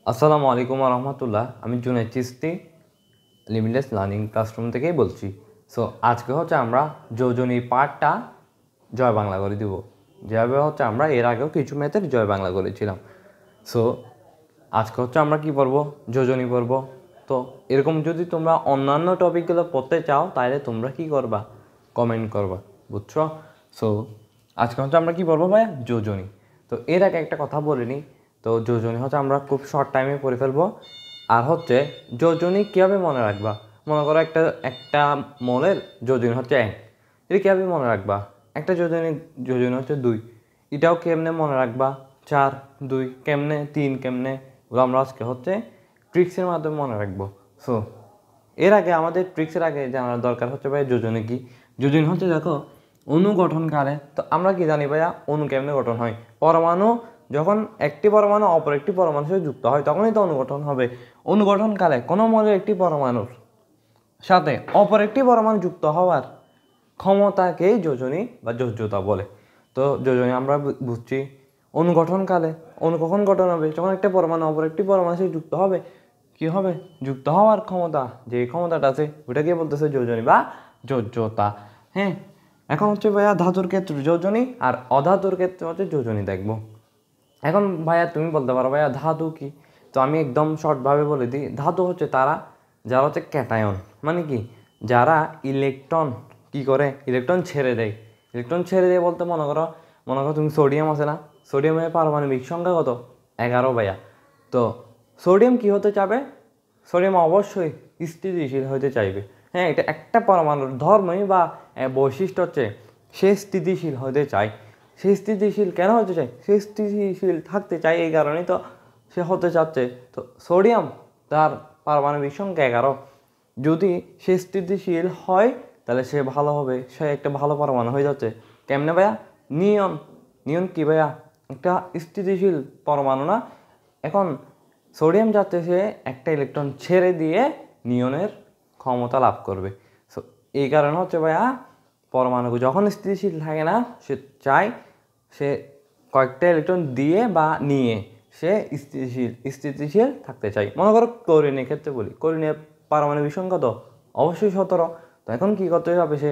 আসসালামু আলাইকুম রহমতুল্লাহ। আমি Junaid Chishti limitless learning classroom থেকেই বলছি। সো আজকে হচ্ছে আমরা যোজনী পাঠটা জয় বাংলা করে দিব। যেভাবে হচ্ছে আমরা এর আগেও কিছু ম্যাথের জয় বাংলা করেছিলাম। সো আজকে হচ্ছে আমরা কি পড়ব? যোজনী পড়ব। তো এরকম যদি তোমরা অন্যান্য টপিকগুলো পড়তে চাও তাহলে তোমরা কি করবা? কমেন্ট করবা, বুঝছো? সো আজকে হচ্ছে আমরা কি পড়বো ভাইয়া? যোজনী। তো এর আগে একটা কথা বলে নিই। তো যোজনী হচ্ছে আমরা খুব শর্ট টাইমে পড়ে ফেলবো। আর হচ্ছে যোজনী কীভাবে মনে রাখবা? মনে করো একটা একটা মলের যোজনী হচ্ছে 1, এটা কীভাবে মনে রাখবা? একটা যোজনী হচ্ছে 2, এটাও কেমনে মনে রাখবা? 4, 2 কেমনে, 3 কেমনে? ওগুলো আমরা আজকে হচ্ছে ট্রিক্সের মাধ্যমে মনে রাখবো। সো এর আগে আমাদের ট্রিক্সের আগে জানার দরকার হচ্ছে ভাই যোজনী কি। যোজনী হচ্ছে দেখো অনুগঠনকালে। তো আমরা কি জানি ভাইয়া অণু কেমনে গঠন হয়? পরমাণু যখন একটি পরমাণু অপর একটি পরমাণুর সাথে যুক্ত হয় তখনই তো অনুগঠন হবে। অনুগঠনকালে কোনো মৌলের একটি পরমাণুর সাথে অপর একটি পরমাণু যুক্ত হওয়ার ক্ষমতাকেই যোজনী বা যোজ্যতা বলে। তো যোজনী আমরা বুঝছি অনুগঠনকালে। অণু কখন গঠন হবে? যখন একটা পরমাণু অপর একটি পরমাণুর সাথে যুক্ত হবে। কি হবে? যুক্ত হওয়ার ক্ষমতা, যে ক্ষমতাটা আছে ওটাকে বলতেছে যোজনী বা যোজ্যতা। হ্যাঁ, এখন হচ্ছে ভাইয়া ধাতুর ক্ষেত্রে যোজনী আর অধাতুর ক্ষেত্রে হচ্ছে যোজনী দেখবো। এখন ভাইয়া তুমি বলতে পারো ভাইয়া ধাতু কি? তো আমি একদম শর্টভাবে বলে দিই, ধাতু হচ্ছে তারা যারা হচ্ছে ক্যাটায়ন, মানে কি যারা ইলেকট্রন কি করে, ইলেকট্রন ছেড়ে দেয়। ইলেকট্রন ছেড়ে দেয় বলতে মনে করো তুমি সোডিয়াম আছে না, সোডিয়ামের পারমাণবিক সংখ্যা কত? 11 ভাইয়া। তো সোডিয়াম কি হতে চাবে? সোডিয়াম অবশ্যই স্থিতিশীল হতে চাইবে। হ্যাঁ, এটা একটা পরমাণুর ধর্মই বা বৈশিষ্ট্য হচ্ছে সে স্থিতিশীল হতে চায়। সে স্থিতিশীল কেন হতে চায়? সে স্থিতিশীল থাকতে চায়, এই কারণেই তো সে হতে চাচ্ছে। তো সোডিয়াম তার পারমাণবিক সংখ্যা 11। যদি সে স্থিতিশীল হয় তাহলে সে ভালো হবে, সে একটা ভালো পরমাণু হয়ে যাচ্ছে। কেমনে ভাইয়া? নিয়ন। নিয়ন কি ভাইয়া? একটা স্থিতিশীল পরমাণু না? এখন সোডিয়াম যাচ্ছে সে একটা ইলেকট্রন ছেড়ে দিয়ে নিয়নের ক্ষমতা লাভ করবে। সো এই কারণে হচ্ছে ভাইয়া পরমাণু যখন স্থিতিশীল থাকে না, সে চায় সে কয়েকটা ইলেকট্রন দিয়ে বা নিয়ে সে স্থিতিশীল থাকতে চায়। মনে করো ক্লোরিনের ক্ষেত্রে বলি, ক্লোরিনের পারমাণবিক সংখ্যা তো অবশ্যই 17। তো এখন কী করতে হবে? সে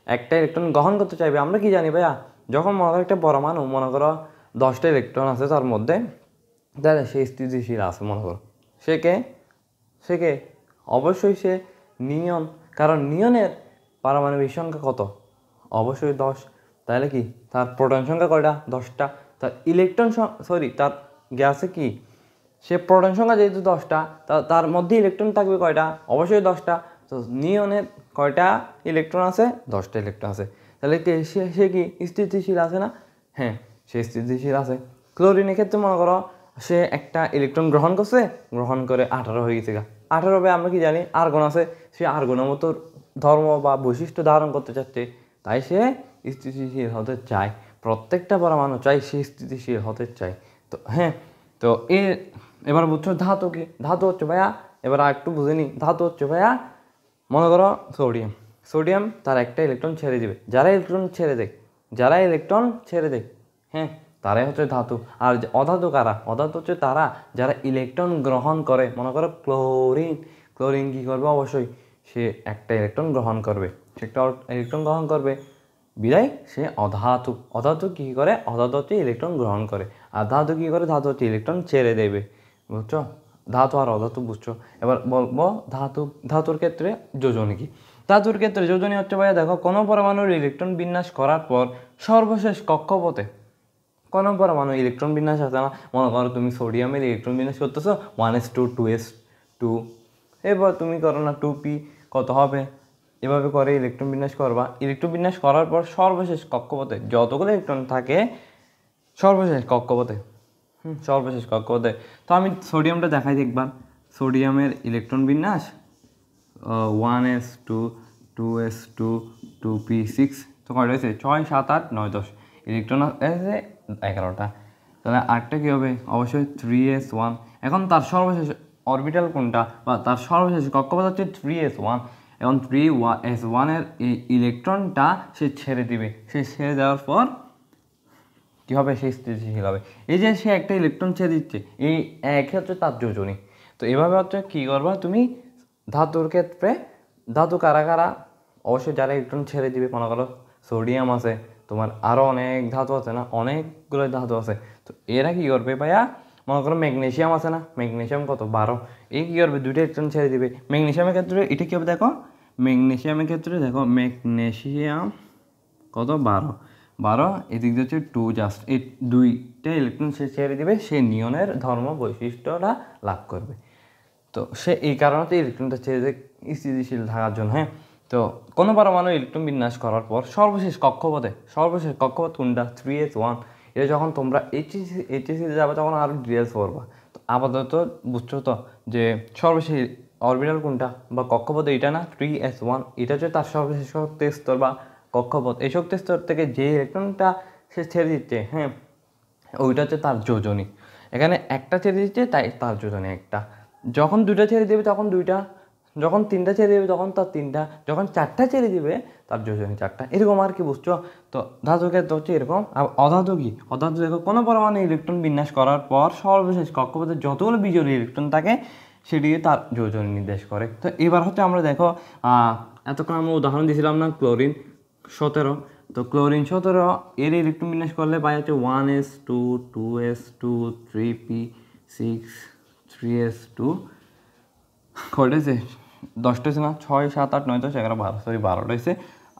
একটা ইলেকট্রন গ্রহণ করতে চাইবে। আমরা কি জানি ভাইয়া, যখন মনে করো একটা পরমাণু মনে করো 10টা ইলেকট্রন আছে তার মধ্যে, তাহলে সে স্থিতিশীল আছে মনে করো। সে কে? অবশ্যই সে নিয়ন। কারণ নিয়নের পারমাণবিক সংখ্যা কত? অবশ্যই 10। তাহলে কি তার প্রোটন সংখ্যা কয়টা? 10টা। তার ইলেকট্রন তার গ্যাসে কি সে প্রোটন সংখ্যা যেহেতু 10টা, তার মধ্যে ইলেকট্রন থাকবে কয়টা? অবশ্যই 10টা। তো নিয়নের কয়টা ইলেকট্রন আছে? 10টা ইলেকট্রন আছে। তাহলে সে কি স্থিতিশীল আছে না? হ্যাঁ, সে স্থিতিশীল আছে। ক্লোরিনের ক্ষেত্রে মনে করো সে একটা ইলেকট্রন গ্রহণ করছে, গ্রহণ করে 18 হয়ে গেছে। 18 আমরা কি জানি আর্গন আছে, সে আর্গনের মতো ধর্ম বা বৈশিষ্ট্য ধারণ করতে চাচ্ছে, তাই সে স্থিতিশীল হতে চায়। প্রত্যেকটা পরমাণু চাই সে স্থিতিশীল হতে চায়। তো হ্যাঁ, তো এবার বুঝছো ধাতু কি? ধাতু হচ্ছে ভাইয়া, এবার একটু বুঝে নি, ধাতু হচ্ছে ভাইয়া মনে করো সোডিয়াম তার একটা ইলেকট্রন ছেড়ে দিবে। যারা ইলেকট্রন ছেড়ে দেয়, হ্যাঁ, তারাই হচ্ছে ধাতু। আর অধাতু কারা? অধাতু হচ্ছে তারা যারা ইলেকট্রন গ্রহণ করে। মনে করো ক্লোরিন কী করবে? অবশ্যই সে একটা ইলেকট্রন গ্রহণ করবে। সে একটা ইলেকট্রন গ্রহণ করবে বিদায় সে অধাতু। অধাতু কী করে? অধাতু হচ্ছে ইলেকট্রন গ্রহণ করে। আর ধাতু কী করে? ধাতু হচ্ছে ইলেকট্রন ছেড়ে দেবে। বুঝছো? ধাতু আর অধাতু বুঝছো। এবার বলবো ধাতুর ক্ষেত্রে যোজনী কি। ধাতুর ক্ষেত্রে যোজনী হচ্ছে ভাইয়া দেখো কোনো পরমাণুর ইলেকট্রন বিন্যাস করার পর সর্বশেষ কক্ষপথে কোনো পরমাণু ইলেকট্রন বিন্যাস আছে না? মনে করো তুমি সোডিয়ামের ইলেকট্রন বিন্যাস করতেছো 1s2 2s2, এবার তুমি করো না 2p কত হবে? এভাবে করে ইলেকট্রন বিন্যাস করবা। ইলেকট্রন বিন্যাস করার পর সর্বশেষ কক্ষপথে যতগুলো ইলেকট্রন থাকে সর্বশেষ কক্ষপথে তো আমি সোডিয়ামটা দেখাই দেখবার। সোডিয়ামের ইলেকট্রন বিন্যাস 1s2 2s2 2p6, তো কয়টা হয়েছে? 6 7 8 9 10 ইলেকট্রন আছে 11টা। তাহলে আটটা কী হবে? অবশ্যই 3s1। এখন তার সর্বশেষ অরবিটাল কোনটা বা তার সর্বশেষ কক্ষপথ হচ্ছে 3s1। এখন 3s1 এর এই ইলেকট্রনটা সে ছেড়ে দিবে। সে ছেড়ে দেওয়ার পর কী হবে, সে স্থিতিশীল হবে। এই যে সে একটা ইলেকট্রন ছেড়ে দিচ্ছে, এই এক হচ্ছে তার যোজনী। তো এভাবে হচ্ছে কী করবা তুমি ধাতুর ক্ষেত্রে, ধাতু কারা কারা, অবশ্যই যারা ইলেকট্রন ছেড়ে দিবে, মনে করো সোডিয়াম আছে, তোমার আরও অনেক ধাতু আছে না, অনেকগুলো ধাতু আছে। তো এরা কী করবে ভাইয়া, মনে করো ম্যাগনেশিয়াম আছে না, ম্যাগনেশিয়াম কত 12, এই কী করবে দুইটা ইলেকট্রন ছেড়ে দিবে। ম্যাগনেশিয়ামের ক্ষেত্রে এটা কী হবে দেখো, ম্যাগনেশিয়ামের ক্ষেত্রে দেখো ম্যাগনেশিয়াম কত 12, এদিক দিয়ে হচ্ছে 2, জাস্ট এই দুইটা ইলেকট্রন সে ছেড়ে দিবে, সে নিয়নের ধর্ম বৈশিষ্ট্যটা লাভ করবে। তো সে এই কারণে ইলেকট্রনটা ছেড়ে দেয় স্থিতিশীল থাকার জন্য। হ্যাঁ, তো কোনো পরমাণু ইলেকট্রন বিন্যাস করার পর সর্বশেষ কক্ষপথ কোনটা 3s1, এটা যখন তোমরা এইচএসসিতে যাবে তখন আরও ডিটেলস পড়বা। তো আপাতত বুঝছো তো যে সর্বশেষ অরবিটাল কোনটা বা কক্ষপথ এইটা না 3s1, এটা হচ্ছে তার সর্বশেষ শক্তি স্তর বা কক্ষপথ। এই শক্তি স্তর থেকে যে ইলেকট্রনটা সে ছেড়ে দিচ্ছে, হ্যাঁ, ওইটা হচ্ছে তার যোজনী। এখানে একটা ছেড়ে দিচ্ছে তাই তার যোজনী একটা। যখন দুইটা ছেড়ে দেবে তখন দুইটা, যখন তিনটা ছেড়ে দেবে তখন তার তিনটা, যখন চারটা ছেড়ে দিবে তার যোজনী চারটা, এরকম আর কি, বুঝছো? তো ধাতু ক্ষেত্রে হচ্ছে এরকম। আর অধাতু কি, অধাতু দেখো কোনো পরমাণু ইলেকট্রন বিন্যাস করার পর সর্বশেষ কক্ষপথে যতগুলো বিজোড় ইলেকট্রন থাকে সেটি তার যোজনী নির্দেশ করে। তো এবার হচ্ছে আমরা দেখো এতক্ষণ আমরা উদাহরণ দিয়েছিলাম না ক্লোরিন 17, তো ক্লোরিন 17 এর ইলেকট্রন বিন্যাস করলে পাই হচ্ছে 1s2 2s2 3p6 3s2, কয়টা হয়েছে 10টা হয়েছে না, 6 7 8 9 10 11 12, সরি 12টা হয়েছে।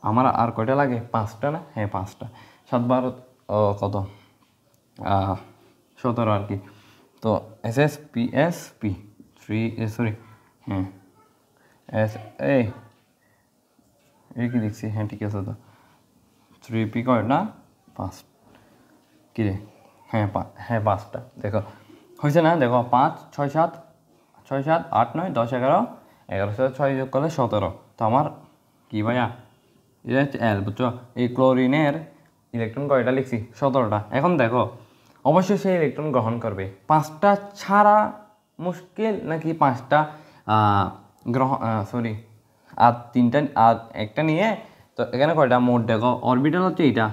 আমার আর কয়টা লাগে 5টা না, হ্যাঁ 5টা, 7 12 কত 17 আর কি। তো SSPSP 3, সরি হ্যাঁ এস এই কি দেখছি, হ্যাঁ ঠিক আছে। তো 3p কয় না 5, কী রে, হ্যাঁ 5টা, দেখো হয়েছে না, দেখো 5 6 7 8 9 10 11, 11 সাথে 6 যোগ করলে 17। তো আমার কি ভাইয়া, এটা হচ্ছে L, বুঝছো? এই ক্লোরিনের ইলেকট্রন কয়টা লিখছি 17টা। এখন দেখো অবশ্যই সেই ইলেকট্রন গ্রহণ করবে, 5টা ছাড়া মুশকিল নাকি 5টা গ্রহণ, সরি আর 3টা আর একটা নিয়ে। তো এখানে কয়টা মোট দেখো অরবিটাল হচ্ছে এইটা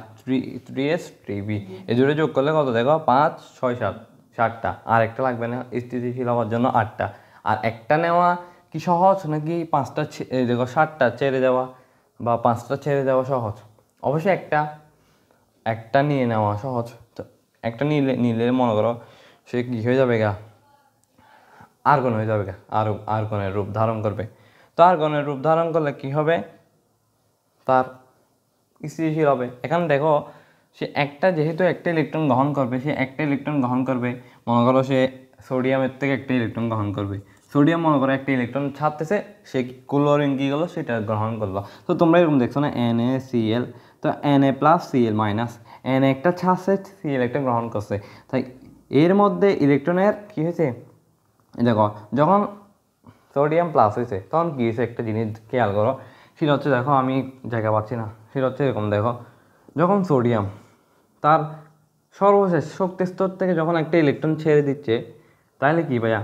3s 3b, এই দুটো যোগ করলে কত দেখো 5 6 7, 7টা, আর একটা লাগবে না স্থিতিশীল হওয়ার জন্য 8টা। আর একটা নেওয়া কি সহজ নাকি 5টা দেখো 7টা ছেড়ে দেওয়া বা 5টা ছেড়ে দেওয়া সহজ? অবশ্যই একটা নিয়ে নেওয়া সহজ। তো একটা নিলে মনে করো সে কী হয়ে যাবে গা, আর্গন হয়ে যাবে গা, আর্গনের রূপ ধারণ করবে। তো আর্গনের রূপ ধারণ করলে কি হবে, তার স্থিতিশীল হবে। এখানে দেখো সে যেহেতু একটা ইলেকট্রন গ্রহণ করবে, সে একটা ইলেকট্রন গ্রহণ করবে, মনে করো সে সোডিয়ামের থেকে একটা ইলেকট্রন গ্রহণ করবে। সোডিয়াম মনে করো একটা ইলেকট্রন ছাড়তেছে, সে ক্লোরিন কী গেলো সেটা গ্রহণ করলো। তো তোমরা এরকম দেখছো না NaCl, তো Na+Cl-, Na একটা ছাড়ছে, Cl একটা গ্রহণ করছে। তাই এর মধ্যে ইলেকট্রনের কী হয়েছে, দেখো যখন সোডিয়াম প্লাস হয়েছে তখন কী হয়েছে, একটা জিনিস খেয়াল করো, সেটা হচ্ছে দেখো আমি জায়গা পাচ্ছি না, সেটা হচ্ছে এরকম দেখো, যখন সোডিয়াম তার সর্বশেষ শক্তি স্তর থেকে যখন একটা ইলেকট্রন ছেড়ে দিচ্ছে, তাহলে কি ভাইয়া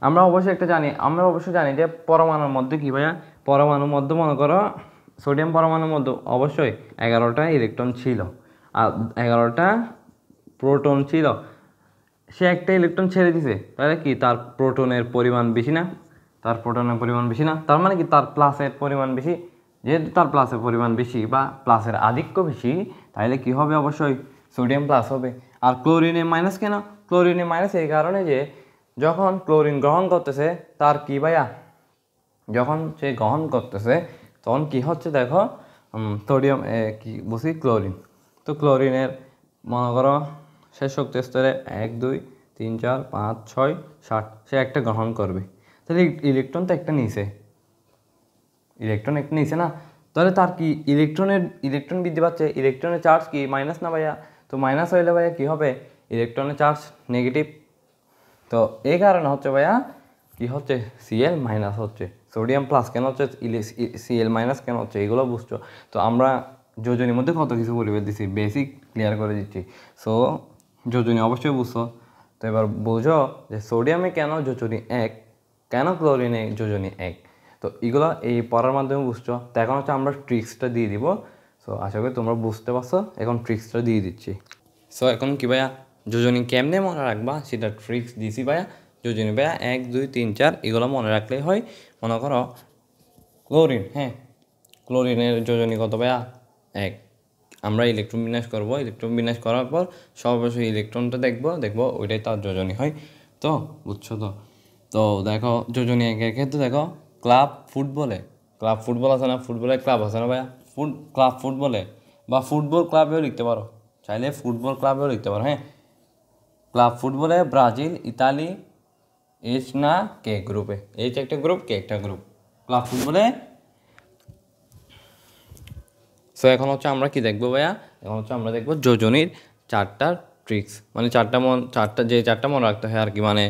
আমরা অবশ্যই জানি যে পরমাণুর মধ্যে কি ভাইয়া, পরমাণুর মধ্যে মনে করো সোডিয়াম পরমাণুর মধ্যে অবশ্যই 11টা ইলেকট্রন ছিল আর 11টা প্রোটন ছিল। সে একটা ইলেকট্রন ছেড়ে দিছে, তাহলে কি তার প্রোটনের পরিমাণ বেশি না, তার মানে কি তার প্লাসের পরিমাণ বেশি। যেহেতু তার প্লাসের পরিমাণ বেশি বা প্লাসের আধিক্য বেশি, তাহলে কি হবে, অবশ্যই সোডিয়াম প্লাস হবে। আর ক্লোরিনে মাইনাস কেন, ক্লোরিনে মাইনাস এই কারণে যে যখন ক্লোরিন গ্রহণ করতেছে তার কি ভাইয়া, যখন সে গ্রহণ করতেছে তখন কি হচ্ছে দেখো সোডিয়াম কি বলছি ক্লোরিন। তো ক্লোরিনের মনে করো শেষ শক্তি স্তরে 1 2 3 4 5 6 7, সে একটা গ্রহণ করবে। তাহলে ইলেকট্রন তো একটা নিছে, না, তাহলে তার কি ইলেকট্রন বৃদ্ধি পাচ্ছে, ইলেকট্রনের চার্জ কি মাইনাস না ভাইয়া? তো মাইনাস হইলে ভাইয়া কি হবে, ইলেকট্রনের চার্জ নেগেটিভ। তো এই কারণে হচ্ছে ভাইয়া কি হচ্ছে Cl মাইনাস হচ্ছে, সোডিয়াম প্লাস কেন হচ্ছে, Cl মাইনাস কেন হচ্ছে, এগুলো বুঝছো? তো আমরা যোজনীর মধ্যে কত কিছু পরিবেশ দিচ্ছি, বেসিক ক্লিয়ার করে দিচ্ছি। সো যোজনী অবশ্যই বুঝছো। তো এবার বোঝো যে সোডিয়ামে কেন যোজনী 1, কেন ক্লোরিনে যোজনী 1। তো এগুলো এই পড়ার মাধ্যমে বুঝছো। তো এখন হচ্ছে আমরা ট্রিক্সটা দিয়ে দিব। সো আশা করি তোমরা বুঝতে পারছো, এখন ট্রিক্সটা দিয়ে দিচ্ছি। সো এখন কি ভাইয়া যোজনী কেমনে মনে রাখবা সেটা ট্রিক্স দিছি ভাইয়া। যোজনী ভাইয়া 1 2 3 4 এগুলো মনে রাখলেই হয়। মনে করো ক্লোরিন, হ্যাঁ ক্লোরিনের যোজনী কত ভাইয়া 1। আমরা ইলেকট্রন বিন্যাস করব, ইলেকট্রন বিন্যাস করার পর সর্বশেষ ইলেকট্রনটা দেখবো ওইটাই তার যোজনী হয়। তো বুঝছো তো? তো দেখো যোজনী একের ক্ষেত্রে দেখো ক্লাব ফুটবল আছে না, ফুটবলের ক্লাব আছে না ভাইয়া, ক্লাব ফুটবলে বা ফুটবল ক্লাবেও লিখতে পারো, চাইলে ফুটবল ক্লাবেও লিখতে পারো। হ্যাঁ, ক্লাব ফুটবলে ব্রাজিল, ইতালি, এইচ না কে গ্রুপে, এইচ একটা গ্রুপ, কে একটা গ্রুপ ক্লাব ফুটবলে। সো এখন হচ্ছে আমরা কি দেখবো ভাইয়া, এখন হচ্ছে আমরা দেখবো যোজনীর 4টা ট্রিক্স, মানে চারটা মনে রাখতে হয় আর কি। মানে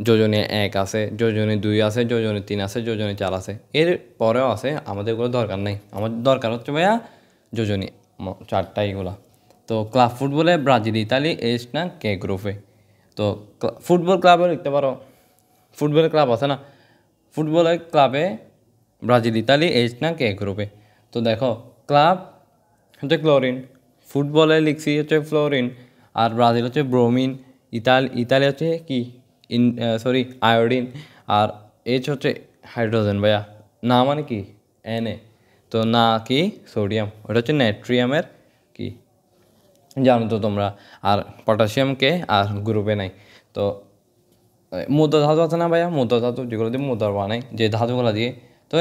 যোজনী 1 আছে, যোজনী 2 আছে, যোজনী 3 আছে, যোজনী 4 আছে, এর পরেও আছে, আমাদের এগুলো দরকার নেই। আমাদের দরকার হচ্ছে ভাইয়া যোজনী 4টা এগুলো। তো ক্লাব ফুটবলে ব্রাজিল, ইতালি, এইচ না কে গ্রুপে। তো ফুটবল ক্লাবে লিখতে পারো, ফুটবলের ক্লাব আছে না, ফুটবলের ক্লাবে ব্রাজিল, ইতালি, এইচ না কে গ্রুপে। তো দেখো ক্লাব হচ্ছে ক্লোরিন, ফুটবলে লিখছি হচ্ছে ফ্লোরিন, আর ব্রাজিল হচ্ছে ব্রোমিন, ইতালি হচ্ছে কি আয়োডিন, আর এইচ হচ্ছে হাইড্রোজেন ভাইয়া। না মানে কি এনএ, তো না কি সোডিয়াম, ওটা হচ্ছে নাইট্রিয়ামের কি জানো তো তোমরা। আর পটাশিয়ামকে আর গ্রুপে নাই। তো মুদ্রা ধাতু আছে না ভাইয়া, মুদ্রা ধাতু যেগুলো দিয়ে মুদ্রা বানাই, যে ধাতুগুলো দিয়ে, তো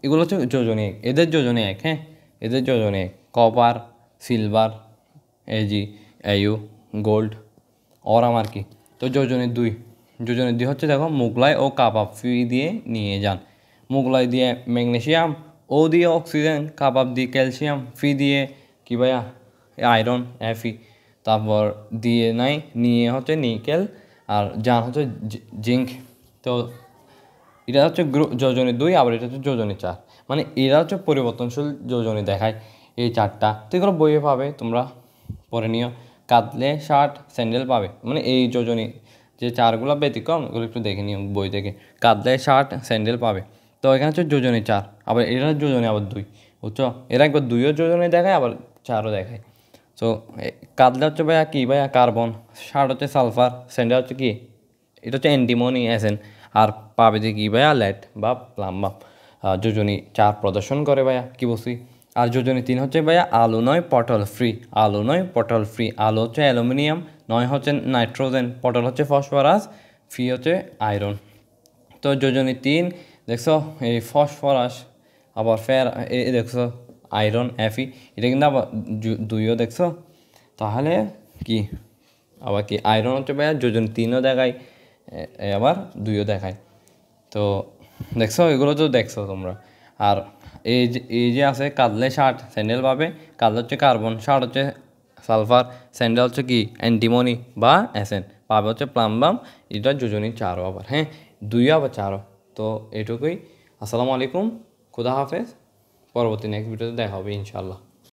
এগুলো হচ্ছে যোজনী 1, এদের যোজনী 1। হ্যাঁ, এদের যোজনী 1 copper, silver, AG, AU, gold, aurum আর কি। তো যোজনী 2 হচ্ছে দেখো মুগলাই ও কাবাব ফি দিয়ে নিয়ে যান। মুগলাই দিয়ে ম্যাগনেশিয়াম, ও দিয়ে অক্সিজেন, কাবাব দিয়ে ক্যালসিয়াম, ফি দিয়ে কি ভাইয়া আয়রন এফি, তারপর দিয়ে নিয়ে হচ্ছে নিকেল, আর যান হচ্ছে জিঙ্ক। তো এটা হচ্ছে যোজনী 2, আবার এটা হচ্ছে যোজনী 4। মানে এরা হচ্ছে পরিবর্তনশীল যোজনী দেখায় এই 4টা। তো এগুলো বইয়ে পাবে, তোমরা পরে নিও। কাঁদলে শার্ট স্যান্ডেল পাবে, মানে এই যোজনী যে 4গুলো ব্যতিক্রম এগুলো একটু দেখে নিও বই থেকে। কাঁদলে শার্ট স্যান্ডেল পাবে। তো এখানে হচ্ছে যোজনী 4, আবার এরা যোজনী আবার 2, বুঝছো? এরা একবার 2ও যোজনী দেখায়, আবার 4ও দেখায়। সো কাঁদলে হচ্ছে ভাইয়া কি ভাইয়া কার্বন, শার্ট হচ্ছে সালফার, স্যান্ডেল হচ্ছে কি, এটা হচ্ছে অ্যান্টিমনি অ্যাসেন, আর পাবে যে কি ভাইয়া ল্যাড বা প্লাম্বাম। যোজনী 4 প্রদর্শন করে ভাইয়া কি বলছি। আর যোজনী 3 হচ্ছে ভাইয়া আলো নয় পটল ফ্রি, আলো নয় পটল ফ্রি, আলো হচ্ছে অ্যালুমিনিয়াম, নয় হচ্ছে নাইট্রোজেন, পটল হচ্ছে ফসফরাস, ফ্রি হচ্ছে আয়রন। তো যোজনী 3 দেখছো এই ফসফরাস, আবার দেখছো আয়রন এফি, এটা কিন্তু আবার 2ও দেখছো। তাহলে কি আবার কি আয়রন হচ্ছে ভাইয়া যোজনী 3ও দেখায়, আবার 2ও দেখায়। তো দেখছো এগুলো তো দেখছো তোমরা। আর এই যে আছে কাঁদলে শার্ট স্যান্ডেল পাবে, কাঁদলে হচ্ছে কার্বন, শার্ট হচ্ছে সালফার, স্যান্ডেল হচ্ছে কি অ্যান্টিমনি বা অ্যাসেন, পাবে হচ্ছে প্লাম্বাম। এটা যোজনী 4ও আবার, হ্যাঁ 2ও আবার 4ও। তো এটুকুই। আসসালামু আলাইকুম, খুদা হাফেজ। পরবর্তী নেক্সট ভিডিওতে দেখা হবে ইনশাআল্লাহ।